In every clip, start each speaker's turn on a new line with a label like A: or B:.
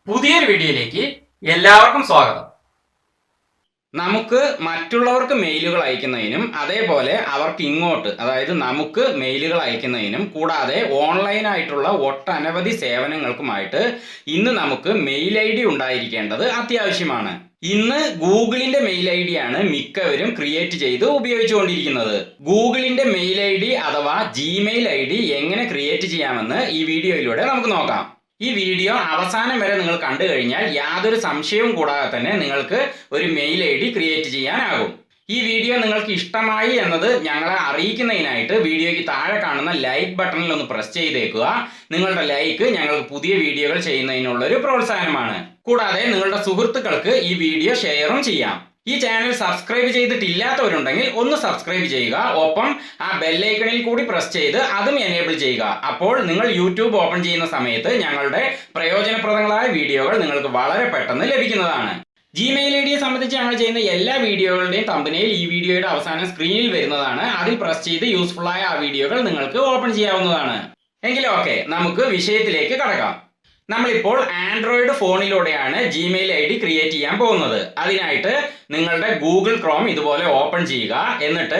A: പുതിയൊരു വീഡിയോയിലേക്ക് എല്ലാവർക്കും സ്വാഗതം. നമുക്ക് മറ്റുള്ളവർക്ക് മെയിലുകൾ അയക്കുന്നതിനും അതേപോലെ അവർക്ക് ഇങ്ങോട്ട് അതായത് നമുക്ക് മെയിലുകൾ അയക്കുന്നതിനും കൂടാതെ ഓൺലൈനായിട്ടുള്ള ഒട്ടനവധി സേവനങ്ങൾക്കുമായിട്ട് ഇന്ന് നമുക്ക് മെയിൽ ഐ ഡി ഉണ്ടായിരിക്കേണ്ടത് അത്യാവശ്യമാണ്. ഇന്ന് ഗൂഗിളിന്റെ മെയിൽ ഐ ഡി ആണ് മിക്കവരും ക്രിയേറ്റ് ചെയ്ത് ഉപയോഗിച്ചുകൊണ്ടിരിക്കുന്നത്. ഗൂഗിളിന്റെ മെയിൽ ഐ ഡി അഥവാ ജിമെയിൽ ഐ ഡി എങ്ങനെ ക്രിയേറ്റ് ചെയ്യാമെന്ന് ഈ വീഡിയോയിലൂടെ നമുക്ക് നോക്കാം. ഈ വീഡിയോ അവസാനം വരെ നിങ്ങൾ കണ്ടു കഴിഞ്ഞാൽ യാതൊരു സംശയവും കൂടാതെ തന്നെ നിങ്ങൾക്ക് ഒരു മെയിൽ ഐ ഡി ക്രിയേറ്റ് ചെയ്യാനാകും. ഈ വീഡിയോ നിങ്ങൾക്ക് ഇഷ്ടമായി എന്നത് ഞങ്ങളെ അറിയിക്കുന്നതിനായിട്ട് വീഡിയോയ്ക്ക് താഴെ കാണുന്ന ലൈക്ക് ബട്ടണിൽ ഒന്ന് പ്രസ് ചെയ്തേക്കുക. നിങ്ങളുടെ ലൈക്ക് ഞങ്ങൾക്ക് പുതിയ വീഡിയോകൾ ചെയ്യുന്നതിനുള്ള ഒരു പ്രോത്സാഹനമാണ്. കൂടാതെ നിങ്ങളുടെ സുഹൃത്തുക്കൾക്ക് ഈ വീഡിയോ ഷെയറും ചെയ്യാം. ഈ ചാനൽ സബ്സ്ക്രൈബ് ചെയ്തിട്ടില്ലാത്തവരുണ്ടെങ്കിൽ ഒന്ന് സബ്സ്ക്രൈബ് ചെയ്യുക. ഒപ്പം ആ ബെല്ലൈക്കണിൽ കൂടി പ്രസ് ചെയ്ത് അതും എനേബിൾ ചെയ്യുക. അപ്പോൾ നിങ്ങൾ യൂട്യൂബ് ഓപ്പൺ ചെയ്യുന്ന സമയത്ത് ഞങ്ങളുടെ പ്രയോജനപ്രദങ്ങളായ വീഡിയോകൾ നിങ്ങൾക്ക് വളരെ പെട്ടെന്ന് ലഭിക്കുന്നതാണ്. ജിമെയിൽ ഐ ഡിയെ സംബന്ധിച്ച് ഞങ്ങൾ ചെയ്യുന്ന എല്ലാ വീഡിയോകളുടെയും തമ്പനെയിൽ ഈ വീഡിയോയുടെ അവസാനം സ്ക്രീനിൽ വരുന്നതാണ്. അതിൽ പ്രസ് ചെയ്ത് യൂസ്ഫുൾ ആയ ആ വീഡിയോകൾ നിങ്ങൾക്ക് ഓപ്പൺ ചെയ്യാവുന്നതാണ്. എങ്കിൽ ഓക്കെ, നമുക്ക് വിഷയത്തിലേക്ക് കടക്കാം. നമ്മളിപ്പോൾ ആൻഡ്രോയിഡ് ഫോണിലൂടെയാണ് ജിമെയിൽ ഐ ഡി ക്രിയേറ്റ് ചെയ്യാൻ പോകുന്നത്. അതിനായിട്ട് നിങ്ങളുടെ ഗൂഗിൾ ക്രോം ഇതുപോലെ ഓപ്പൺ ചെയ്യുക. എന്നിട്ട്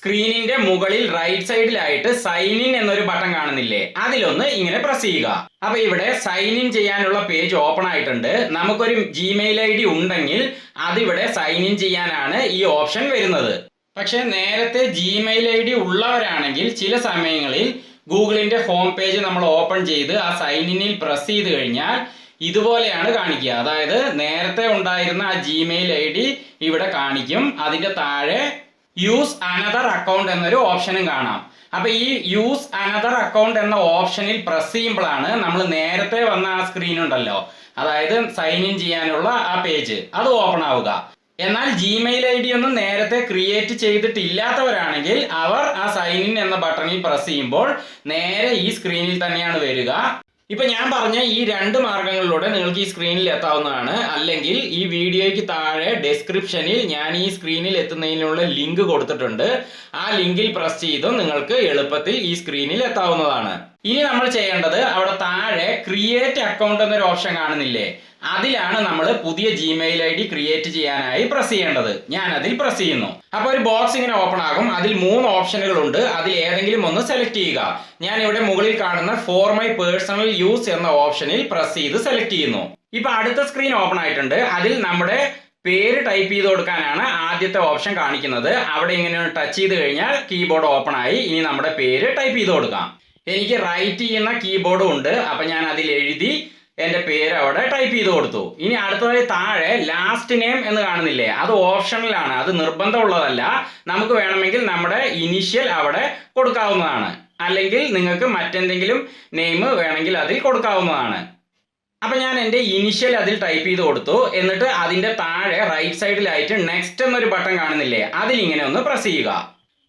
A: സ്ക്രീനിന്റെ മുകളിൽ റൈറ്റ് സൈഡിലായിട്ട് സൈൻ ഇൻ എന്നൊരു ബട്ടൺ കാണുന്നില്ലേ, അതിലൊന്ന് ഇങ്ങനെ പ്രസ് ചെയ്യുക. അപ്പൊ ഇവിടെ സൈൻ ഇൻ ചെയ്യാനുള്ള പേജ് ഓപ്പൺ ആയിട്ടുണ്ട്. നമുക്കൊരു ജിമെയിൽ ഐ ഡി ഉണ്ടെങ്കിൽ അതിവിടെ സൈൻ ഇൻ ചെയ്യാനാണ് ഈ ഓപ്ഷൻ വരുന്നത്. പക്ഷെ നേരത്തെ ജിമെയിൽ ഐ ഡി ഉള്ളവരാണെങ്കിൽ ചില സമയങ്ങളിൽ ഗൂഗിളിന്റെ ഹോം പേജ് നമ്മൾ ഓപ്പൺ ചെയ്ത് ആ സൈൻ ഇനിൽ പ്രസ് ചെയ്ത് കഴിഞ്ഞാൽ ഇതുപോലെയാണ് കാണിക്കുക. അതായത് നേരത്തെ ഉണ്ടായിരുന്ന ആ ജിമെയിൽ ഐ ഡി ഇവിടെ കാണിക്കും. അതിന്റെ താഴെ യൂസ് അനദർ അക്കൗണ്ട് എന്നൊരു ഓപ്ഷനും കാണാം. അപ്പൊ ഈ യൂസ് അനദർ അക്കൗണ്ട് എന്ന ഓപ്ഷനിൽ പ്രസ് ചെയ്യുമ്പോഴാണ് നമ്മൾ നേരത്തെ വന്ന ആ സ്ക്രീൻ ഉണ്ടല്ലോ, അതായത് സൈൻ ഇൻ ചെയ്യാനുള്ള ആ പേജ്, അത് ഓപ്പൺ ആവുക. എന്നാൽ ജിമെയിൽ ഐ ഡി ഒന്നും നേരത്തെ ക്രിയേറ്റ് ചെയ്തിട്ടില്ലാത്തവരാണെങ്കിൽ അവർ ആ സൈൻ ഇൻ എന്ന ബട്ടണിൽ പ്രസ് ചെയ്യുമ്പോൾ നേരെ ഈ സ്ക്രീനിൽ തന്നെയാണ് വരിക. ഇപ്പൊ ഞാൻ പറഞ്ഞ ഈ രണ്ട് മാർഗങ്ങളിലൂടെ നിങ്ങൾക്ക് ഈ സ്ക്രീനിൽ എത്താവുന്നതാണ്. അല്ലെങ്കിൽ ഈ വീഡിയോയ്ക്ക് താഴെ ഡിസ്ക്രിപ്ഷനിൽ ഞാൻ ഈ സ്ക്രീനിൽ എത്തുന്നതിനുള്ള ലിങ്ക് കൊടുത്തിട്ടുണ്ട്. ആ ലിങ്കിൽ പ്രസ് ചെയ്തും നിങ്ങൾക്ക് എളുപ്പത്തിൽ ഈ സ്ക്രീനിൽ എത്താവുന്നതാണ്. ഇനി നമ്മൾ ചെയ്യേണ്ടത് അവിടെ താഴെ ക്രിയേറ്റ് അക്കൗണ്ട് എന്നൊരു ഓപ്ഷൻ കാണുന്നില്ലേ, അതിലാണ് നമ്മൾ പുതിയ ജിമെയിൽ ഐ ഡി ക്രിയേറ്റ് ചെയ്യാനായി പ്രസ് ചെയ്യേണ്ടത്. ഞാൻ അതിൽ പ്രസ് ചെയ്യുന്നു. അപ്പൊ ഒരു ബോക്സ് ഇങ്ങനെ ഓപ്പൺ ആകും. അതിൽ 3 ഓപ്ഷനുകൾ ഉണ്ട്. അതിൽ ഏതെങ്കിലും ഒന്ന് സെലക്ട് ചെയ്യുക. ഞാൻ ഇവിടെ മുകളിൽ കാണുന്ന ഫോർ മൈ പേഴ്സണൽ യൂസ് എന്ന ഓപ്ഷനിൽ പ്രസ് ചെയ്ത് സെലക്ട് ചെയ്യുന്നു. ഇപ്പൊ അടുത്ത സ്ക്രീൻ ഓപ്പൺ ആയിട്ടുണ്ട്. അതിൽ നമ്മുടെ പേര് ടൈപ്പ് ചെയ്ത് കൊടുക്കാനാണ് ആദ്യത്തെ ഓപ്ഷൻ കാണിക്കുന്നത്. അവിടെ ഇങ്ങനെ ടച്ച് ചെയ്ത് കഴിഞ്ഞാൽ കീബോർഡ് ഓപ്പൺ ആയി. ഇനി നമ്മുടെ പേര് ടൈപ്പ് ചെയ്ത് കൊടുക്കാം. എനിക്ക് റൈറ്റ് ചെയ്യുന്ന കീബോർഡും ഉണ്ട്. അപ്പൊ ഞാൻ അതിൽ എഴുതി എന്റെ പേര് അവിടെ ടൈപ്പ് ചെയ്ത് കൊടുത്തു. ഇനി അടുത്തതായി താഴെ ലാസ്റ്റ് നെയിം എന്ന് കാണുന്നില്ലേ, അത് ഓപ്ഷണലാണ്, അത് നിർബന്ധമുള്ളതല്ല. നമുക്ക് വേണമെങ്കിൽ നമ്മുടെ ഇനിഷ്യൽ അവിടെ കൊടുക്കാവുന്നതാണ്. അല്ലെങ്കിൽ നിങ്ങൾക്ക് മറ്റെന്തെങ്കിലും നെയിം വേണമെങ്കിൽ അതിൽ കൊടുക്കാവുന്നതാണ്. അപ്പൊ ഞാൻ എൻ്റെ ഇനിഷ്യൽ അതിൽ ടൈപ്പ് ചെയ്ത് കൊടുത്തു. എന്നിട്ട് അതിന്റെ താഴെ റൈറ്റ് സൈഡിലായിട്ട് നെക്സ്റ്റ് എന്നൊരു ബട്ടൺ കാണുന്നില്ലേ, അതിൽ ഇങ്ങനെ ഒന്ന് പ്രസ് ചെയ്യുക.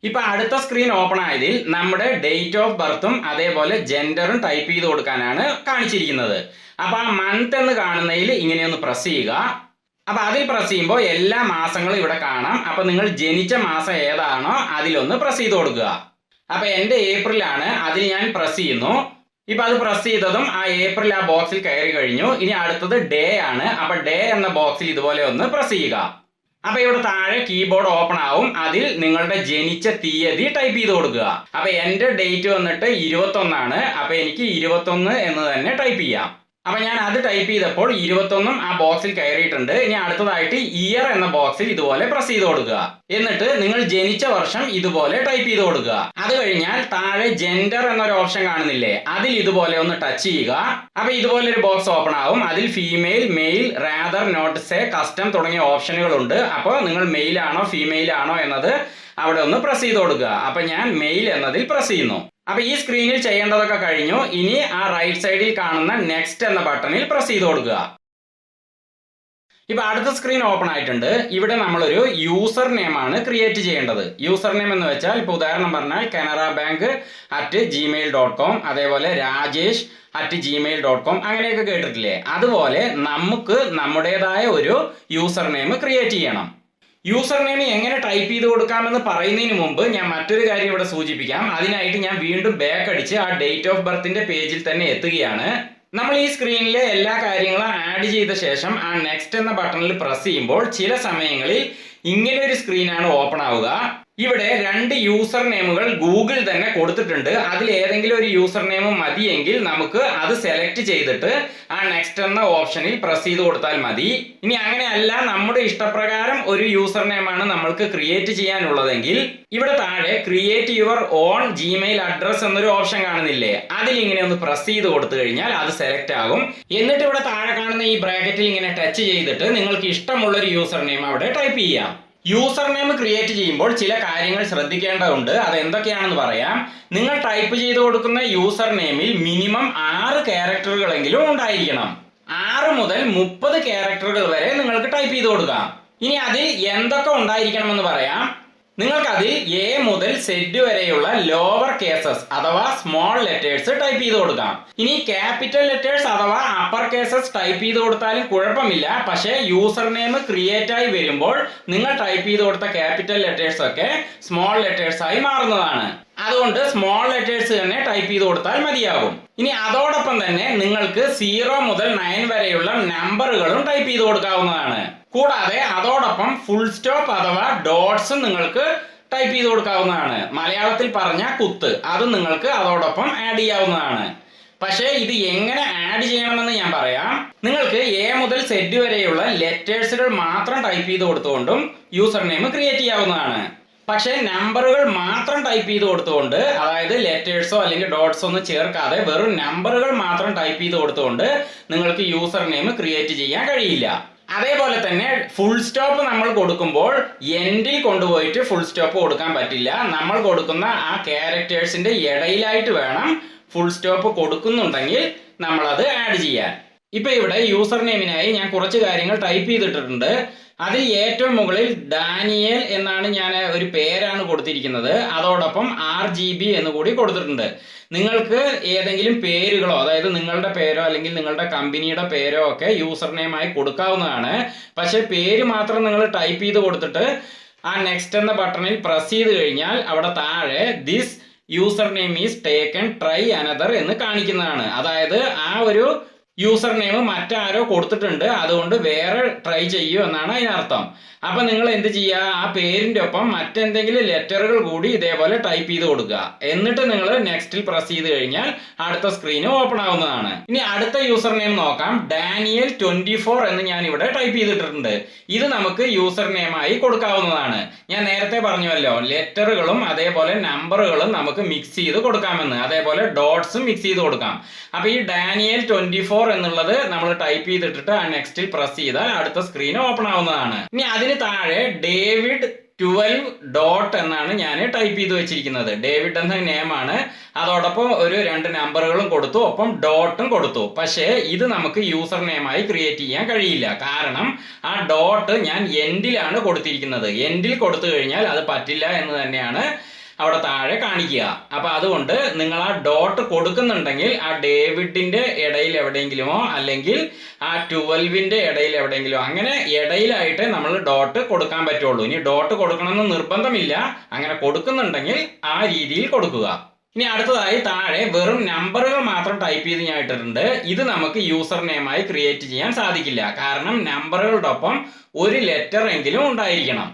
A: ഇപ്പൊ അടുത്ത സ്ക്രീൻ ഓപ്പൺ ആയതിൽ നമ്മുടെ ഡേറ്റ് ഓഫ് ബർത്തും അതേപോലെ ജെൻഡറും ടൈപ്പ് ചെയ്ത് കൊടുക്കാനാണ് കാണിച്ചിരിക്കുന്നത്. അപ്പൊ ആ മന്ത് എന്ന് കാണുന്നതിൽ ഇങ്ങനെ ഒന്ന് പ്രസ് ചെയ്യുക. അപ്പൊ അതിൽ പ്രസ് ചെയ്യുമ്പോൾ എല്ലാ മാസങ്ങളും ഇവിടെ കാണാം. അപ്പൊ നിങ്ങൾ ജനിച്ച മാസം ഏതാണോ അതിലൊന്ന് പ്രസ് ചെയ്ത് കൊടുക്കുക. അപ്പൊ എൻ്റെ ഏപ്രിലാണ്, അതിൽ ഞാൻ പ്രസ് ചെയ്യുന്നു. ഇപ്പൊ അത് പ്രസ് ചെയ്തതും ആ ഏപ്രിൽ ആ ബോക്സിൽ കയറി കഴിഞ്ഞു. ഇനി അടുത്തത് ഡേ ആണ്. അപ്പൊ ഡേ എന്ന ബോക്സിൽ ഇതുപോലെ ഒന്ന് പ്രസ് ചെയ്യുക. അപ്പൊ ഇവിടെ താഴെ കീബോർഡ് ഓപ്പൺ ആവും. അതിൽ നിങ്ങളുടെ ജനിച്ച തീയതി ടൈപ്പ് ചെയ്ത് കൊടുക്കുക. അപ്പൊ എൻ്റെ ഡേറ്റ് വന്നിട്ട് 21 അപ്പൊ എനിക്ക് 21 എന്ന് തന്നെ ടൈപ്പ് ചെയ്യാം. അപ്പൊ ഞാൻ അത് ടൈപ്പ് ചെയ്തപ്പോൾ 21 ആ ബോക്സിൽ കയറിയിട്ടുണ്ട്. ഇനി അടുത്തതായിട്ട് ഇയർ എന്ന ബോക്സിൽ ഇതുപോലെ പ്രസ് ചെയ്ത് കൊടുക്കുക. എന്നിട്ട് നിങ്ങൾ ജനിച്ച വർഷം ഇതുപോലെ ടൈപ്പ് ചെയ്ത് കൊടുക്കുക. അത് കഴിഞ്ഞാൽ താഴെ ജെൻഡർ എന്നൊരു ഓപ്ഷൻ കാണുന്നില്ലേ, അതിൽ ഇതുപോലെ ഒന്ന് ടച്ച് ചെയ്യുക. അപ്പൊ ഇതുപോലെ ഒരു ബോക്സ് ഓപ്പൺ ആവും. അതിൽ female, male, rather, not say, custom തുടങ്ങിയ ഓപ്ഷനുകളുണ്ട്. അപ്പോൾ നിങ്ങൾ മെയിൽ ആണോ ഫീമെയിൽ ആണോ എന്നത് അവിടെ ഒന്ന് പ്രസ് ചെയ്ത് കൊടുക്കുക. അപ്പൊ ഞാൻ മെയിൽ എന്നതിൽ പ്രസ് ചെയ്യുന്നു. അപ്പൊ ഈ സ്ക്രീനിൽ ചെയ്യേണ്ടതൊക്കെ കഴിഞ്ഞു. ഇനി ആ റൈറ്റ് സൈഡിൽ കാണുന്ന നെക്സ്റ്റ് എന്ന ബട്ടണിൽ പ്രസ് ചെയ്ത് കൊടുക്കുക. ഇപ്പൊ അടുത്ത സ്ക്രീൻ ഓപ്പൺ ആയിട്ടുണ്ട്. ഇവിടെ നമ്മളൊരു യൂസർ നെയിം ആണ് ക്രിയേറ്റ് ചെയ്യേണ്ടത്. യൂസർ നെയിം എന്ന് വെച്ചാൽ ഇപ്പൊ ഉദാഹരണം പറഞ്ഞാൽ കാനറ ബാങ്ക് @gmail.com, അതേപോലെ രാജേഷ് @gmail.com അങ്ങനെയൊക്കെ കേട്ടിട്ടില്ലേ, അതുപോലെ നമുക്ക് നമ്മുടേതായ ഒരു യൂസർ നെയിം ക്രിയേറ്റ് ചെയ്യണം. യൂസർ നെയിം എങ്ങനെ ടൈപ്പ് ചെയ്ത് കൊടുക്കാമെന്ന് പറയുന്നതിന് മുമ്പ് ഞാൻ മറ്റൊരു കാര്യം ഇവിടെ സൂചിപ്പിക്കാം. അതിനായിട്ട് ഞാൻ വീണ്ടും ബാക്ക് അടിച്ച് ആ ഡേറ്റ് ഓഫ് ബർത്തിന്റെ പേജിൽ തന്നെ എത്തുകയാണ്. നമ്മൾ ഈ സ്ക്രീനിലെ എല്ലാ കാര്യങ്ങളും ആഡ് ചെയ്ത ശേഷം ആ നെക്സ്റ്റ് എന്ന ബട്ടണിൽ പ്രസ് ചെയ്യുമ്പോൾ ചില സമയങ്ങളിൽ ഇങ്ങനെ ഒരു സ്ക്രീനാണ് ഓപ്പൺ ആവുക. ഇവിടെ 2 യൂസർ നെയിമുകൾ ഗൂഗിൾ തന്നെ കൊടുത്തിട്ടുണ്ട്. അതിൽ ഏതെങ്കിലും ഒരു യൂസർ നെയിം മതിയെങ്കിൽ നമുക്ക് അത് സെലക്ട് ചെയ്തിട്ട് ആ നെക്സ്റ്റ് എന്ന ഓപ്ഷനിൽ പ്രസ് ചെയ്ത് കൊടുത്താൽ മതി. ഇനി അങ്ങനെയല്ല, നമ്മുടെ ഇഷ്ടപ്രകാരം ഒരു യൂസർ നെയിമാണ് നമ്മൾക്ക് ക്രിയേറ്റ് ചെയ്യാനുള്ളതെങ്കിൽ ഇവിടെ താഴെ create your own Gmail address എന്നൊരു ഓപ്ഷൻ കാണുന്നില്ലേ, അതിൽ ഇങ്ങനെ ഒന്ന് പ്രസ് ചെയ്ത് കൊടുത്തു കഴിഞ്ഞാൽ അത് സെലക്ട് ആകും. എന്നിട്ട് ഇവിടെ താഴെ കാണുന്ന ഈ ബ്രാക്കറ്റിൽ ഇങ്ങനെ ടച്ച് ചെയ്തിട്ട് നിങ്ങൾക്ക് ഇഷ്ടമുള്ള ഒരു യൂസർ നെയിം അവിടെ ടൈപ്പ് ചെയ്യാം. യൂസർ നെയിം ക്രിയേറ്റ് ചെയ്യുമ്പോൾ ചില കാര്യങ്ങൾ ശ്രദ്ധിക്കേണ്ടതുണ്ട്. അത് എന്തൊക്കെയാണെന്ന് പറയാം. നിങ്ങൾ ടൈപ്പ് ചെയ്ത് കൊടുക്കുന്ന യൂസർ നെയിമിൽ മിനിമം 6 ക്യാരക്ടറുകളെങ്കിലും ഉണ്ടായിരിക്കണം. 6 മുതൽ 30 ക്യാരക്ടറുകൾ വരെ നിങ്ങൾക്ക് ടൈപ്പ് ചെയ്ത് കൊടുക്കാം. ഇനി അതിൽ എന്തൊക്കെ ഉണ്ടായിരിക്കണമെന്ന് പറയാം. നിങ്ങൾക്കതിൽ എ മുതൽ സെഡ് വരെയുള്ള ലോവർ കേസസ് അഥവാ സ്മോൾ ലെറ്റേഴ്സ് ടൈപ്പ് ചെയ്ത് കൊടുക്കാം. ഇനി ക്യാപിറ്റൽ ലെറ്റേഴ്സ് അഥവാ അപ്പർ കേസസ് ടൈപ്പ് ചെയ്ത് കൊടുത്താലും കുഴപ്പമില്ല. പക്ഷേ യൂസർ നെയിം ക്രിയേറ്റ് ആയി വരുമ്പോൾ നിങ്ങൾ ടൈപ്പ് ചെയ്ത് കൊടുത്ത ക്യാപിറ്റൽ ലെറ്റേഴ്സ് ഒക്കെ സ്മോൾ ലെറ്റേഴ്സ് ആയി മാറുന്നതാണ്. അതുകൊണ്ട് സ്മോൾ ലെറ്റേഴ്സ് തന്നെ ടൈപ്പ് ചെയ്ത് കൊടുത്താൽ മതിയാകും. ഇനി അതോടൊപ്പം തന്നെ നിങ്ങൾക്ക് 0 മുതൽ 9 വരെയുള്ള നമ്പറുകളും ടൈപ്പ് ചെയ്ത് കൊടുക്കാവുന്നതാണ്. കൂടാതെ അതോടൊപ്പം ഫുൾ സ്റ്റോപ്പ് അഥവാ ഡോട്ട്സും നിങ്ങൾക്ക് ടൈപ്പ് ചെയ്ത് കൊടുക്കാവുന്നതാണ്. മലയാളത്തിൽ പറഞ്ഞ കുത്ത്, അത് നിങ്ങൾക്ക് അതോടൊപ്പം ആഡ് ചെയ്യാവുന്നതാണ്. പക്ഷേ ഇത് എങ്ങനെ ആഡ് ചെയ്യണമെന്ന് ഞാൻ പറയാം. നിങ്ങൾക്ക് എ മുതൽ സെഡ് വരെയുള്ള ലെറ്റേഴ്സുകൾ മാത്രം ടൈപ്പ് ചെയ്ത് കൊടുത്തുകൊണ്ടും യൂസർ നെയിം ക്രിയേറ്റ് ചെയ്യാവുന്നതാണ്. പക്ഷേ നമ്പറുകൾ മാത്രം ടൈപ്പ് ചെയ്ത് കൊടുത്തുകൊണ്ട്, അതായത് ലെറ്റേഴ്സോ അല്ലെങ്കിൽ ഡോട്ട്സോ ഒന്നും ചേർക്കാതെ വെറും നമ്പറുകൾ മാത്രം ടൈപ്പ് ചെയ്ത് കൊടുത്തുകൊണ്ട് നിങ്ങൾക്ക് യൂസർ നെയിം ക്രിയേറ്റ് ചെയ്യാൻ കഴിയില്ല. അതേപോലെ തന്നെ ഫുൾ സ്റ്റോപ്പ് നമ്മൾ കൊടുക്കുമ്പോൾ എൻഡിൽ കൊണ്ടുപോയിട്ട് ഫുൾ സ്റ്റോപ്പ് കൊടുക്കാൻ പറ്റില്ല. നമ്മൾ കൊടുക്കുന്ന ആ ക്യാരക്ടേഴ്സിന്റെ ഇടയിലായിട്ട് വേണം ഫുൾ സ്റ്റോപ്പ് കൊടുക്കുന്നുണ്ടെങ്കിൽ നമ്മളത് ആഡ് ചെയ്യാൻ. ഇപ്പൊ ഇവിടെ യൂസർ നെയിമിനായി ഞാൻ കുറച്ച് കാര്യങ്ങൾ ടൈപ്പ് ചെയ്തിട്ടുണ്ട്. അതിൽ ഏറ്റവും മുകളിൽ ഡാനിയേൽ എന്നാണ് ഞാൻ ഒരു പേരാണ് കൊടുത്തിരിക്കുന്നത്. അതോടൊപ്പം RGB എന്ന് കൂടി കൊടുത്തിട്ടുണ്ട്. നിങ്ങൾക്ക് ഏതെങ്കിലും പേരുകളോ, അതായത് നിങ്ങളുടെ പേരോ അല്ലെങ്കിൽ നിങ്ങളുടെ കമ്പനിയുടെ പേരോ ഒക്കെ യൂസർ നെയിമായി കൊടുക്കാവുന്നതാണ്. പക്ഷെ പേര് മാത്രം നിങ്ങൾ ടൈപ്പ് ചെയ്ത് കൊടുത്തിട്ട് ആ നെക്സ്റ്റ് എന്ന ബട്ടണിൽ പ്രസ് ചെയ്ത് കഴിഞ്ഞാൽ അവിടെ താഴെ this user name is taken try another എന്ന് കാണിക്കുന്നതാണ്. അതായത് ആ ഒരു യൂസർ നെയിം മറ്റാരോ കൊടുത്തിട്ടുണ്ട്, അതുകൊണ്ട് വേറെ ട്രൈ ചെയ്യൂ എന്നാണ് അതിനർത്ഥം. അപ്പൊ നിങ്ങൾ എന്ത് ചെയ്യുക, ആ പേരിന്റെ ഒപ്പം മറ്റെന്തെങ്കിലും ലെറ്ററുകൾ കൂടി ഇതേപോലെ ടൈപ്പ് ചെയ്ത് കൊടുക്കുക. എന്നിട്ട് നിങ്ങൾ നെക്സ്റ്റിൽ പ്രസ് ചെയ്ത് കഴിഞ്ഞാൽ അടുത്ത സ്ക്രീൻ ഓപ്പൺ ആവുന്നതാണ്. ഇനി അടുത്ത യൂസർ നെയിം നോക്കാം. ഡാനിയൽ 24 എന്ന് ഞാൻ ഇവിടെ ടൈപ്പ് ചെയ്തിട്ടുണ്ട്. ഇത് നമുക്ക് യൂസർ നെയിമായി കൊടുക്കാവുന്നതാണ്. ഞാൻ നേരത്തെ പറഞ്ഞുവല്ലോ, ലെറ്ററുകളും അതേപോലെ നമ്പറുകളും നമുക്ക് മിക്സ് ചെയ്ത് കൊടുക്കാമെന്ന്, അതേപോലെ ഡോട്ട്സും മിക്സ് ചെയ്ത് കൊടുക്കാം. അപ്പൊ ഈ ഡാനിയൽ 24 എന്നുള്ളത് നമ്മൾ ടൈപ്പ് ചെയ്തിട്ടിട്ട് ആ നെക്സ്റ്റിൽ പ്രസ് ചെയ്താൽ അടുത്ത സ്ക്രീൻ ഓപ്പൺ ആവുന്നതാണ്. ഇനി അതിന് താഴെ ഡേവിഡ് 12 ഡോട്ട് എന്നാണ് ഞാൻ ടൈപ്പ് ചെയ്ത് വെച്ചിരിക്കുന്നത്. ഡേവിഡ് എന്ന നെയിമാണ്. അതോടൊപ്പം ഒരു 2 നമ്പറുകളും കൊടുത്തു, ഒപ്പം ഡോട്ടും കൊടുത്തു. പക്ഷേ ഇത് നമുക്ക് യൂസർ നെയിമായി ക്രിയേറ്റ് ചെയ്യാൻ കഴിയില്ല. കാരണം ആ ഡോട്ട് ഞാൻ എൻഡിലാണ് കൊടുത്തിരിക്കുന്നത്. എൻഡിൽ കൊടുത്തു കഴിഞ്ഞാൽ അത് പറ്റില്ല എന്ന് തന്നെയാണ് അവിടെ താഴെ കാണിക്കുക. അപ്പൊ അതുകൊണ്ട് നിങ്ങൾ ആ ഡോട്ട് കൊടുക്കുന്നുണ്ടെങ്കിൽ ആ ഡേവിഡിന്റെ ഇടയിൽ എവിടെയെങ്കിലുമോ അല്ലെങ്കിൽ ആ 12ന്റെ ഇടയിൽ എവിടെയെങ്കിലും, അങ്ങനെ ഇടയിലായിട്ട് നമ്മൾ ഡോട്ട് കൊടുക്കാൻ പറ്റുള്ളൂ. ഇനി ഡോട്ട് കൊടുക്കണമെന്ന് നിർബന്ധമില്ല, അങ്ങനെ കൊടുക്കുന്നുണ്ടെങ്കിൽ ആ രീതിയിൽ കൊടുക്കുക. ഇനി അടുത്തതായി താഴെ വെറും നമ്പറുകൾ മാത്രം ടൈപ്പ് ചെയ്ത് ഞാൻ ഇട്ടിട്ടുണ്ട്. ഇത് നമുക്ക് യൂസർ നെയിമായി ക്രിയേറ്റ് ചെയ്യാൻ സാധിക്കില്ല. കാരണം നമ്പറുകളുടെ ഒപ്പം ഒരു ലെറ്റർ എങ്കിലും ഉണ്ടായിരിക്കണം.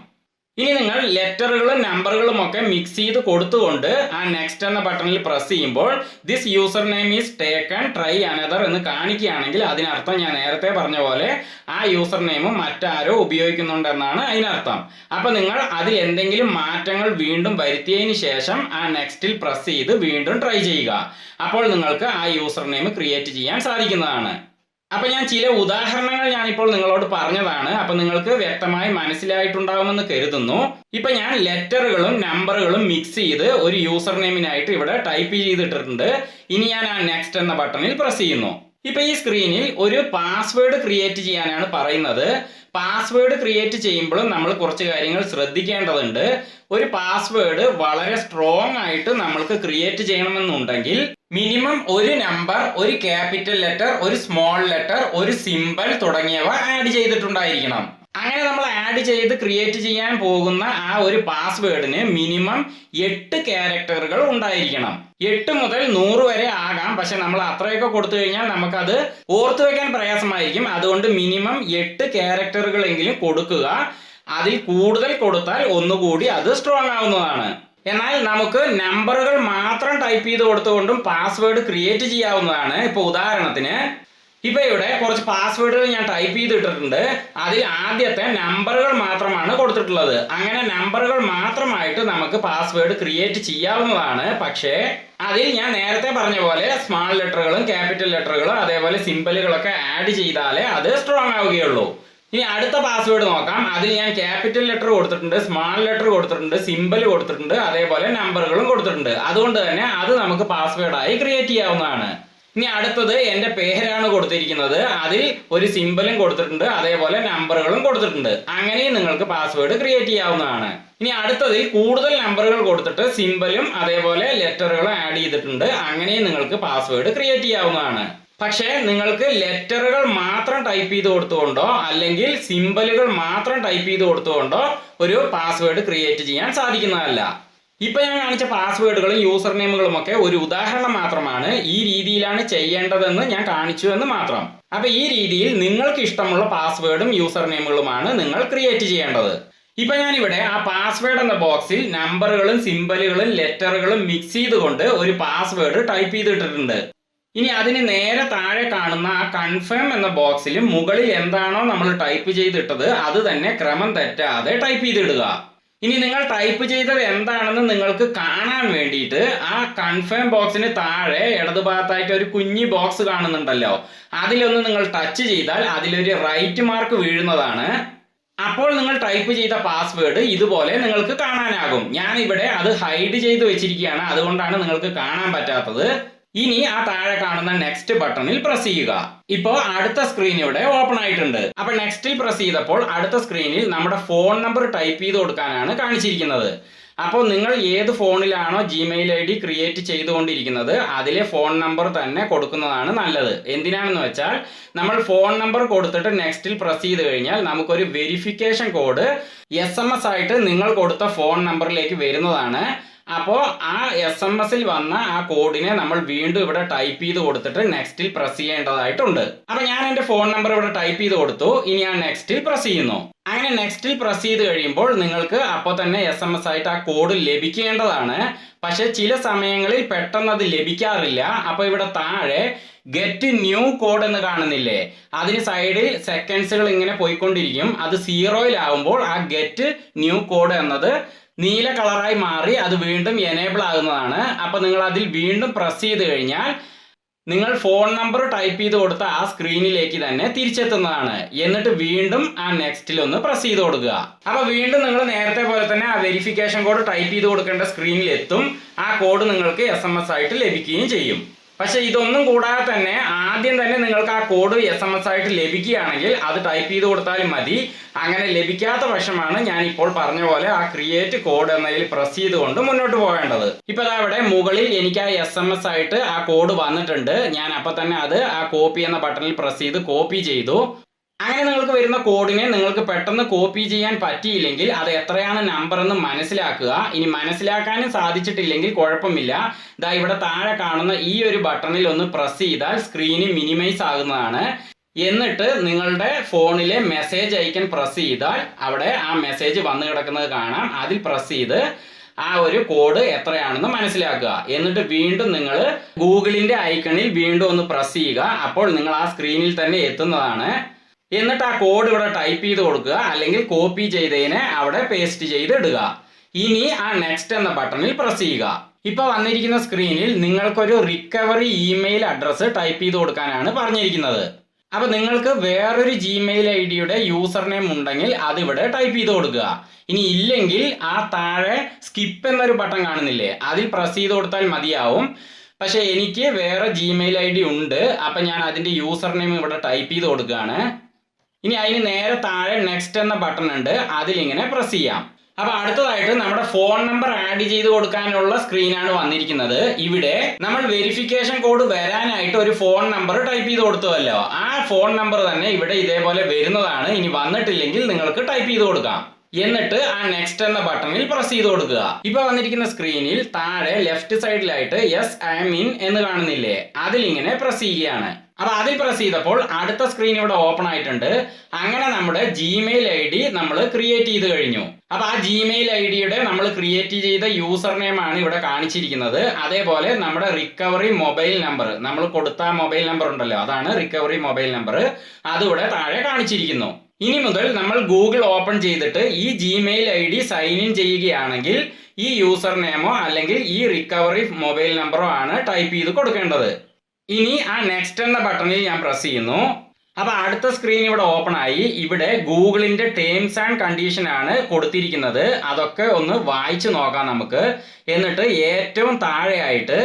A: ഇനി നിങ്ങൾ ലെറ്ററുകളും നമ്പറുകളും ഒക്കെ മിക്സ് ചെയ്ത് കൊടുത്തുകൊണ്ട് ആ നെക്സ്റ്റ് എന്ന ബട്ടണിൽ പ്രസ് ചെയ്യുമ്പോൾ this user name is taken try another എന്ന് കാണിക്കുകയാണെങ്കിൽ അതിനർത്ഥം ഞാൻ നേരത്തെ പറഞ്ഞ പോലെ ആ യൂസർ നെയിമും മറ്റാരോ ഉപയോഗിക്കുന്നുണ്ടെന്നാണ് അതിനർത്ഥം. അപ്പൊ നിങ്ങൾ അതിൽ എന്തെങ്കിലും മാറ്റങ്ങൾ വീണ്ടും വരുത്തിയതിന് ശേഷം ആ നെക്സ്റ്റിൽ പ്രസ് ചെയ്ത് വീണ്ടും ട്രൈ ചെയ്യുക. അപ്പോൾ നിങ്ങൾക്ക് ആ യൂസർ നെയിം ക്രിയേറ്റ് ചെയ്യാൻ സാധിക്കുന്നതാണ്. അപ്പൊ ഞാൻ ചില ഉദാഹരണങ്ങൾ ഞാനിപ്പോൾ നിങ്ങളോട് പറഞ്ഞതാണ്. അപ്പൊ നിങ്ങൾക്ക് വ്യക്തമായി മനസ്സിലായിട്ടുണ്ടാവുമെന്ന് കരുതുന്നു. ഇപ്പൊ ഞാൻ ലെറ്ററുകളും നമ്പറുകളും മിക്സ് ചെയ്ത് ഒരു യൂസർ നെയിമിനായിട്ട് ഇവിടെ ടൈപ്പ് ചെയ്തിട്ടുണ്ട്. ഇനി ഞാൻ ആ നെക്സ്റ്റ് എന്ന ബട്ടണിൽ പ്രസ് ചെയ്യുന്നു. ഇപ്പൊ ഈ സ്ക്രീനിൽ ഒരു പാസ്വേഡ് ക്രിയേറ്റ് ചെയ്യാനാണ് പറയുന്നത്. പാസ്വേഡ് ക്രിയേറ്റ് ചെയ്യുമ്പോഴും നമ്മൾ കുറച്ച് കാര്യങ്ങൾ ശ്രദ്ധിക്കേണ്ടതുണ്ട്. ഒരു പാസ്വേഡ് വളരെ സ്ട്രോങ് ആയിട്ട് നമ്മൾക്ക് ക്രിയേറ്റ് ചെയ്യണമെന്നുണ്ടെങ്കിൽ മിനിമം ഒരു നമ്പർ, ഒരു ക്യാപിറ്റൽ ലെറ്റർ, ഒരു സ്മോൾ ലെറ്റർ, ഒരു സിമ്പിൾ തുടങ്ങിയവ ആഡ് ചെയ്തിട്ടുണ്ടായിരിക്കണം. അങ്ങനെ നമ്മൾ ആഡ് ചെയ്ത് ക്രിയേറ്റ് ചെയ്യാൻ പോകുന്ന ആ ഒരു പാസ്വേഡിന് മിനിമം 8 ക്യാരക്ടറുകൾ ഉണ്ടായിരിക്കണം. 8 മുതൽ 100 വരെ ആകാം. പക്ഷെ നമ്മൾ അത്രയൊക്കെ കൊടുത്തു കഴിഞ്ഞാൽ നമുക്കത് ഓർത്തു വെക്കാൻ പ്രയാസമായിരിക്കും. അതുകൊണ്ട് മിനിമം 8 ക്യാരക്ടറുകളെങ്കിലും കൊടുക്കുക. അതിൽ കൂടുതൽ കൊടുത്താൽ ഒന്നുകൂടി അത് സ്ട്രോങ് ആവുന്നതാണ്. എന്നാൽ നമുക്ക് നമ്പറുകൾ മാത്രം ടൈപ്പ് ചെയ്ത് കൊടുത്തുകൊണ്ടും പാസ്വേഡ് ക്രിയേറ്റ് ചെയ്യാവുന്നതാണ്. ഇപ്പൊ ഉദാഹരണത്തിന് ഇപ്പൊ ഇവിടെ കുറച്ച് പാസ്വേഡുകൾ ഞാൻ ടൈപ്പ് ചെയ്തിട്ടിട്ടുണ്ട്. അതിൽ ആദ്യത്തെ നമ്പറുകൾ മാത്രമാണ് കൊടുത്തിട്ടുള്ളത്. അങ്ങനെ നമ്പറുകൾ മാത്രമായിട്ട് നമുക്ക് പാസ്വേഡ് ക്രിയേറ്റ് ചെയ്യാവുന്നതാണ്. പക്ഷേ അതിൽ ഞാൻ നേരത്തെ പറഞ്ഞ പോലെ സ്മാൾ ലെറ്ററുകളും ക്യാപിറ്റൽ ലെറ്ററുകളും അതേപോലെ സിംബലുകളൊക്കെ ആഡ് ചെയ്താലേ അത് സ്ട്രോങ് ആവുകയുള്ളൂ. ഇനി അടുത്ത പാസ്വേഡ് നോക്കാം. അതിൽ ഞാൻ ക്യാപിറ്റൽ ലെറ്റർ കൊടുത്തിട്ടുണ്ട്, സ്മാൾ ലെറ്റർ കൊടുത്തിട്ടുണ്ട്, സിംബൽ കൊടുത്തിട്ടുണ്ട്, അതേപോലെ നമ്പറുകളും കൊടുത്തിട്ടുണ്ട്. അതുകൊണ്ട് തന്നെ അത് നമുക്ക് പാസ്വേഡായി ക്രിയേറ്റ് ചെയ്യാവുന്നതാണ്. ഇനി അടുത്തത് എൻ്റെ പേരാണ് കൊടുത്തിരിക്കുന്നത്. അതിൽ ഒരു സിംബലും കൊടുത്തിട്ടുണ്ട്, അതേപോലെ നമ്പറുകളും കൊടുത്തിട്ടുണ്ട്. അങ്ങനെയും നിങ്ങൾക്ക് പാസ്വേഡ് ക്രിയേറ്റ് ചെയ്യാവുന്നതാണ്. ഇനി അടുത്തതിൽ കൂടുതൽ നമ്പറുകൾ കൊടുത്തിട്ട് സിംബലും അതേപോലെ ലെറ്ററുകളും ആഡ് ചെയ്തിട്ടുണ്ട്. അങ്ങനെയും നിങ്ങൾക്ക് പാസ്വേഡ് ക്രിയേറ്റ് ചെയ്യാവുന്നതാണ്. പക്ഷേ നിങ്ങൾക്ക് ലെറ്ററുകൾ മാത്രം ടൈപ്പ് ചെയ്ത് കൊടുത്തുകൊണ്ടോ അല്ലെങ്കിൽ സിംബലുകൾ മാത്രം ടൈപ്പ് ചെയ്ത് കൊടുത്തുകൊണ്ടോ ഒരു പാസ്വേഡ് ക്രിയേറ്റ് ചെയ്യാൻ സാധിക്കുന്നതല്ല. ഇപ്പൊ ഞാൻ കാണിച്ച പാസ്വേഡുകളും യൂസർ നെയിമുകളും ഒക്കെ ഒരു ഉദാഹരണം മാത്രമാണ്. ഈ രീതിയിലാണ് ചെയ്യേണ്ടതെന്ന് ഞാൻ കാണിച്ചു എന്ന് മാത്രം. അപ്പൊ ഈ രീതിയിൽ നിങ്ങൾക്ക് ഇഷ്ടമുള്ള പാസ്വേഡും യൂസർ നെയിമുകളുമാണ് നിങ്ങൾ ക്രിയേറ്റ് ചെയ്യേണ്ടത്. ഇപ്പൊ ഞാനിവിടെ ആ പാസ്വേഡ് എന്ന ബോക്സിൽ നമ്പറുകളും സിംബലുകളും ലെറ്ററുകളും മിക്സ് ചെയ്തുകൊണ്ട് ഒരു പാസ്വേഡ് ടൈപ്പ് ചെയ്തിട്ടിട്ടുണ്ട്. ഇനി അതിന് നേരെ താഴെ കാണുന്ന ആ കൺഫേം എന്ന ബോക്സിൽ മുകളിൽ എന്താണോ നമ്മൾ ടൈപ്പ് ചെയ്തിട്ടത് അത് തന്നെ ക്രമം തെറ്റാതെ ടൈപ്പ് ചെയ്തിടുക. ഇനി നിങ്ങൾ ടൈപ്പ് ചെയ്തത് എന്താണെന്ന് നിങ്ങൾക്ക് കാണാൻ വേണ്ടിയിട്ട് ആ കൺഫേം ബോക്സിന് താഴെ ഇടതുഭാഗത്തായിട്ട് ഒരു കുഞ്ഞി ബോക്സ് കാണുന്നുണ്ടല്ലോ, അതിലൊന്ന് നിങ്ങൾ ടച്ച് ചെയ്താൽ അതിലൊരു റൈറ്റ് മാർക്ക് വീഴുന്നതാണ്. അപ്പോൾ നിങ്ങൾ ടൈപ്പ് ചെയ്ത പാസ്വേഡ് ഇതുപോലെ നിങ്ങൾക്ക് കാണാനാകും. ഞാൻ ഇവിടെ അത് ഹൈഡ് ചെയ്ത് വെച്ചിരിക്കുകയാണ്, അതുകൊണ്ടാണ് നിങ്ങൾക്ക് കാണാൻ പറ്റാത്തത്. ഇനി ആ താഴെ കാണുന്ന നെക്സ്റ്റ് ബട്ടണിൽ പ്രസ് ചെയ്യുക. ഇപ്പോൾ അടുത്ത സ്ക്രീൻ ഇവിടെ ഓപ്പൺ ആയിട്ടുണ്ട്. അപ്പൊ നെക്സ്റ്റിൽ പ്രസ് ചെയ്തപ്പോൾ അടുത്ത സ്ക്രീനിൽ നമ്മുടെ ഫോൺ നമ്പർ ടൈപ്പ് ചെയ്ത് കൊടുക്കാനാണ് കാണിച്ചിരിക്കുന്നത്. അപ്പോൾ നിങ്ങൾ ഏത് ഫോണിലാണോ ജിമെയിൽ ID ക്രിയേറ്റ് ചെയ്തുകൊണ്ടിരിക്കുന്നത് അതിലെ ഫോൺ നമ്പർ തന്നെ കൊടുക്കുന്നതാണ് നല്ലത്. എന്തിനാണെന്ന് വെച്ചാൽ നമ്മൾ ഫോൺ നമ്പർ കൊടുത്തിട്ട് നെക്സ്റ്റിൽ പ്രസ് ചെയ്ത് കഴിഞ്ഞാൽ നമുക്കൊരു വെരിഫിക്കേഷൻ കോഡ് SMS ആയിട്ട് നിങ്ങൾ കൊടുത്ത ഫോൺ നമ്പറിലേക്ക് വരുന്നതാണ്. അപ്പോൾ ആ SMS വന്ന ആ കോഡിനെ നമ്മൾ വീണ്ടും ഇവിടെ ടൈപ്പ് ചെയ്ത് കൊടുത്തിട്ട് നെക്സ്റ്റിൽ പ്രസ് ചെയ്യേണ്ടതായിട്ടുണ്ട്. അപ്പൊ ഞാൻ എൻ്റെ ഫോൺ നമ്പർ ഇവിടെ ടൈപ്പ് ചെയ്ത് കൊടുത്തു. ഇനി ഞാൻ നെക്സ്റ്റിൽ പ്രസ് ചെയ്യുന്നു. അങ്ങനെ നെക്സ്റ്റിൽ പ്രസ് ചെയ്ത് കഴിയുമ്പോൾ നിങ്ങൾക്ക് അപ്പോൾ തന്നെ SMS ആയിട്ട് ആ കോഡ് ലഭിക്കേണ്ടതാണ്. പക്ഷെ ചില സമയങ്ങളിൽ പെട്ടെന്ന് അത് ലഭിക്കാറില്ല. അപ്പൊ ഇവിടെ താഴെ ഗെറ്റ് ന്യൂ കോഡ് എന്ന് കാണുന്നില്ലേ, അതിന് സൈഡിൽ സെക്കൻഡ്സുകൾ ഇങ്ങനെ പോയിക്കൊണ്ടിരിക്കും. അത് 0-ലാവുമ്പോൾ ആ ഗെറ്റ് ന്യൂ കോഡ് എന്നത് നീല കളറായി മാറി അത് വീണ്ടും എനേബിൾ ആകുന്നതാണ്. അപ്പൊ നിങ്ങൾ അതിൽ വീണ്ടും പ്രസ് ചെയ്ത് കഴിഞ്ഞാൽ നിങ്ങൾ ഫോൺ നമ്പർ ടൈപ്പ് ചെയ്ത് കൊടുത്ത ആ സ്ക്രീനിലേക്ക് തന്നെ തിരിച്ചെത്തുന്നതാണ്. എന്നിട്ട് വീണ്ടും ആ നെക്സ്റ്റിൽ ഒന്ന് പ്രസ് ചെയ്ത് കൊടുക്കുക. അപ്പൊ വീണ്ടും നിങ്ങൾ നേരത്തെ പോലെ തന്നെ ആ വെരിഫിക്കേഷൻ കോഡ് ടൈപ്പ് ചെയ്ത് കൊടുക്കേണ്ട സ്ക്രീനിൽ എത്തും. ആ കോഡ് നിങ്ങൾക്ക് SMS ആയിട്ട് ലഭിക്കുകയും ചെയ്യും. പക്ഷെ ഇതൊന്നും കൂടാതെ തന്നെ ആദ്യം തന്നെ നിങ്ങൾക്ക് ആ കോഡ് SMS ആയിട്ട് ലഭിക്കുകയാണെങ്കിൽ അത് ടൈപ്പ് ചെയ്ത് കൊടുത്താലും മതി. അങ്ങനെ ലഭിക്കാത്ത പക്ഷമാണ് ഞാൻ ഇപ്പോൾ പറഞ്ഞ പോലെ ആ ക്രിയേറ്റ് കോഡ് എന്നതിൽ പ്രസ് ചെയ്തുകൊണ്ട് മുന്നോട്ട് പോകേണ്ടത്. ഇപ്പൊ അവിടെ മുകളിൽ എനിക്ക് ആ SMS ആയിട്ട് ആ കോഡ് വന്നിട്ടുണ്ട്. ഞാൻ അപ്പൊ തന്നെ അത് ആ കോപ്പി എന്ന ബട്ടണിൽ പ്രസ് ചെയ്ത് കോപ്പി ചെയ്തു. അങ്ങനെ നിങ്ങൾക്ക് വരുന്ന കോഡിനെ നിങ്ങൾക്ക് പെട്ടെന്ന് കോപ്പി ചെയ്യാൻ പറ്റിയില്ലെങ്കിൽ അത് എത്രയാണ് നമ്പർ എന്ന് മനസ്സിലാക്കുക. ഇനി മനസ്സിലാക്കാനും സാധിച്ചിട്ടില്ലെങ്കിൽ കുഴപ്പമില്ല. ദാ ഇവിടെ താഴെ കാണുന്ന ഈ ഒരു ബട്ടണിൽ ഒന്ന് പ്രസ് ചെയ്താൽ സ്ക്രീന് മിനിമൈസ് ആകുന്നതാണ്. എന്നിട്ട് നിങ്ങളുടെ ഫോണിലെ മെസ്സേജ് ഐക്കൺ പ്രസ് ചെയ്താൽ അവിടെ ആ മെസ്സേജ് വന്നു കിടക്കുന്നത് കാണാം. അതിൽ പ്രസ് ചെയ്ത് ആ ഒരു കോഡ് എത്രയാണെന്ന് മനസ്സിലാക്കുക. എന്നിട്ട് വീണ്ടും നിങ്ങൾ ഗൂഗിളിന്റെ ഐക്കണിൽ വീണ്ടും ഒന്ന് പ്രസ് ചെയ്യുക. അപ്പോൾ നിങ്ങൾ ആ സ്ക്രീനിൽ തന്നെ എത്തുന്നതാണ്. എന്നിട്ട് ആ കോഡ് ഇവിടെ ടൈപ്പ് ചെയ്ത് കൊടുക്കുക, അല്ലെങ്കിൽ കോപ്പി ചെയ്തതിനെ അവിടെ പേസ്റ്റ് ചെയ്ത് ഇടുക. ഇനി ആ നെക്സ്റ്റ് എന്ന ബട്ടണിൽ പ്രസ് ചെയ്യുക. ഇപ്പൊ വന്നിരിക്കുന്ന സ്ക്രീനിൽ നിങ്ങൾക്കൊരു റിക്കവറി ഇമെയിൽ അഡ്രസ്സ് ടൈപ്പ് ചെയ്ത് കൊടുക്കാനാണ് പറഞ്ഞിരിക്കുന്നത്. അപ്പൊ നിങ്ങൾക്ക് വേറൊരു ജിമെയിൽ ID യൂസർ നെയിം ഉണ്ടെങ്കിൽ അതിവിടെ ടൈപ്പ് ചെയ്ത് കൊടുക്കുക. ഇനി ഇല്ലെങ്കിൽ ആ താഴെ സ്കിപ്പ് എന്നൊരു ബട്ടൺ കാണുന്നില്ലേ, അതിൽ പ്രസ് ചെയ്ത് കൊടുത്താൽ മതിയാവും. പക്ഷെ എനിക്ക് വേറെ ജിമെയിൽ ID ഉണ്ട്. അപ്പൊ ഞാൻ അതിന്റെ യൂസർ നെയിം ഇവിടെ ടൈപ്പ് ചെയ്ത് കൊടുക്കുകയാണ്. ഇനി അതിന് നേരെ താഴെ നെക്സ്റ്റ് എന്ന ബട്ടൺ ഉണ്ട്, അതിലിങ്ങനെ പ്രസ് ചെയ്യാം. അപ്പൊ അടുത്തതായിട്ട് നമ്മുടെ ഫോൺ നമ്പർ ആഡ് ചെയ്ത് കൊടുക്കാനുള്ള സ്ക്രീനാണ് വന്നിരിക്കുന്നത്. ഇവിടെ നമ്മൾ വെരിഫിക്കേഷൻ കോഡ് വരാനായിട്ട് ഒരു ഫോൺ നമ്പർ ടൈപ്പ് ചെയ്ത് കൊടുത്തതല്ലോ, ആ ഫോൺ നമ്പർ തന്നെ ഇവിടെ ഇതേപോലെ വരുന്നതാണ്. ഇനി വന്നിട്ടില്ലെങ്കിൽ നിങ്ങൾക്ക് ടൈപ്പ് ചെയ്ത് കൊടുക്കാം. എന്നിട്ട് ആ നെക്സ്റ്റ് എന്ന ബട്ടണിൽ പ്രസ് ചെയ്ത് കൊടുക്കുക. ഇപ്പൊ വന്നിരിക്കുന്ന സ്ക്രീനിൽ താഴെ ലെഫ്റ്റ് സൈഡിലായിട്ട് യെസ് ഐ എം ഇൻ എന്ന് കാണുന്നില്ലേ, അതിലിങ്ങനെ പ്രസ് ചെയ്യുകയാണ്. അപ്പൊ അതിൽ പ്രസ് ചെയ്തപ്പോൾ അടുത്ത സ്ക്രീൻ ഇവിടെ ഓപ്പൺ ആയിട്ടുണ്ട്. അങ്ങനെ നമ്മുടെ ജിമെയിൽ ഐ ഡി നമ്മൾ ക്രിയേറ്റ് ചെയ്ത് കഴിഞ്ഞു. അപ്പൊ ആ ജിമെയിൽ ഐ ഡിയുടെ നമ്മൾ ക്രിയേറ്റ് ചെയ്ത യൂസർ നെയിം ആണ് ഇവിടെ കാണിച്ചിരിക്കുന്നത്. അതേപോലെ നമ്മുടെ റിക്കവറി മൊബൈൽ നമ്പർ, നമ്മൾ കൊടുത്ത മൊബൈൽ നമ്പർ ഉണ്ടല്ലോ, അതാണ് റിക്കവറി മൊബൈൽ നമ്പർ, അതിവിടെ താഴെ കാണിച്ചിരിക്കുന്നു. ഇനി മുതൽ നമ്മൾ ഗൂഗിൾ ഓപ്പൺ ചെയ്തിട്ട് ഈ Gmail I D sign in ചെയ്യുകയാണെങ്കിൽ ഈ യൂസർ നെയിമോ അല്ലെങ്കിൽ ഈ റിക്കവറി മൊബൈൽ നമ്പറോ ആണ് ടൈപ്പ് ചെയ്ത് കൊടുക്കേണ്ടത്. ഇനി ആ നെക്സ്റ്റ് എന്ന ബട്ടണിൽ ഞാൻ പ്രസ് ചെയ്യുന്നു. അപ്പൊ അടുത്ത സ്ക്രീൻ ഇവിടെ ഓപ്പൺ ആയി. ഇവിടെ ഗൂഗിളിന്റെ ടേംസ് ആൻഡ് കണ്ടീഷൻ ആണ് കൊടുത്തിരിക്കുന്നത്. അതൊക്കെ ഒന്ന് വായിച്ചു നോക്കാം നമുക്ക്. എന്നിട്ട് ഏറ്റവും താഴെയായിട്ട്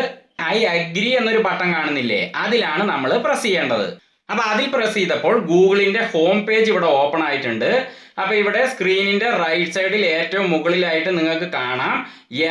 A: ഐ അഗ്രി എന്നൊരു ബട്ടൺ കാണുന്നില്ലേ, അതിലാണ് നമ്മൾ പ്രസ് ചെയ്യേണ്ടത്. അപ്പൊ അതിൽ പ്രസ് ചെയ്തപ്പോൾ ഗൂഗിളിന്റെ ഹോം പേജ് ഇവിടെ ഓപ്പൺ ആയിട്ടുണ്ട്. അപ്പൊ ഇവിടെ സ്ക്രീനിന്റെ റൈറ്റ് സൈഡിൽ ഏറ്റവും മുകളിലായിട്ട് നിങ്ങൾക്ക് കാണാം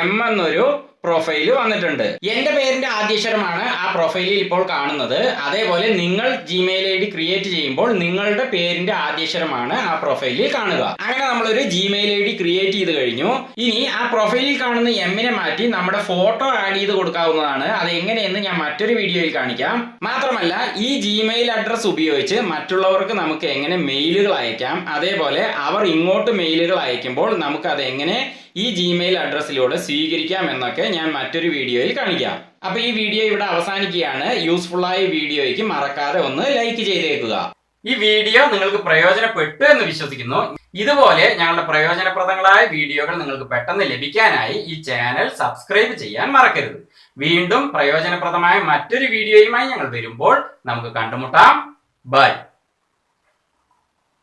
A: എം എന്നൊരു പ്രൊഫൈല് വന്നിട്ടുണ്ട്. എന്റെ പേരിന്റെ ആദ്യാക്ഷരമാണ് ആ പ്രൊഫൈലിൽ ഇപ്പോൾ കാണുന്നത്. അതേപോലെ നിങ്ങൾ ജിമെയിൽ ഐ ഡി ക്രിയേറ്റ് ചെയ്യുമ്പോൾ നിങ്ങളുടെ പേരിന്റെ ആദ്യാക്ഷരമാണ് ആ പ്രൊഫൈലിൽ കാണുക. അങ്ങനെ നമ്മളൊരു ജിമെയിൽ ഐ ഡി ക്രിയേറ്റ് ചെയ്ത് കഴിഞ്ഞു. ഇനി ആ പ്രൊഫൈലിൽ കാണുന്ന എമ്മിനെ മാറ്റി നമ്മുടെ ഫോട്ടോ ആഡ് ചെയ്ത് കൊടുക്കാവുന്നതാണ്. അത് എങ്ങനെയെന്ന് ഞാൻ മറ്റൊരു വീഡിയോയിൽ കാണിക്കാം. മാത്രമല്ല ഈ ജിമെയിൽ അഡ്രസ് ഉപയോഗിച്ച് മറ്റുള്ളവർക്ക് നമുക്ക് എങ്ങനെ മെയിലുകൾ അയക്കാം, അതേപോലെ അവർ ഇങ്ങോട്ട് മെയിലുകൾ അയക്കുമ്പോൾ നമുക്ക് അത് എങ്ങനെ ഈ ജിമെയിൽ അഡ്രസ്സിലൂടെ സ്വീകരിക്കാം എന്നൊക്കെ ഞാൻ മറ്റൊരു വീഡിയോയിൽ കാണിക്കാം. അപ്പൊ ഈ വീഡിയോ ഇവിടെ അവസാനിക്കുകയാണ്. യൂസ്ഫുൾ ആയ വീഡിയോയ്ക്ക് മറക്കാതെ ഒന്ന് ലൈക്ക് ചെയ്തേക്കുക. ഈ വീഡിയോ നിങ്ങൾക്ക് പ്രയോജനപ്പെട്ടു എന്ന് വിശ്വസിക്കുന്നു. ഇതുപോലെ ഞങ്ങളുടെ പ്രയോജനപ്രദങ്ങളായ വീഡിയോകൾ നിങ്ങൾക്ക് പെട്ടെന്ന് ലഭിക്കാനായി ഈ ചാനൽ സബ്സ്ക്രൈബ് ചെയ്യാൻ മറക്കരുത്. വീണ്ടും പ്രയോജനപ്രദമായ മറ്റൊരു വീഡിയോയുമായി ഞങ്ങൾ വരുമ്പോൾ നമുക്ക് കണ്ടുമുട്ടാം. ബൈ.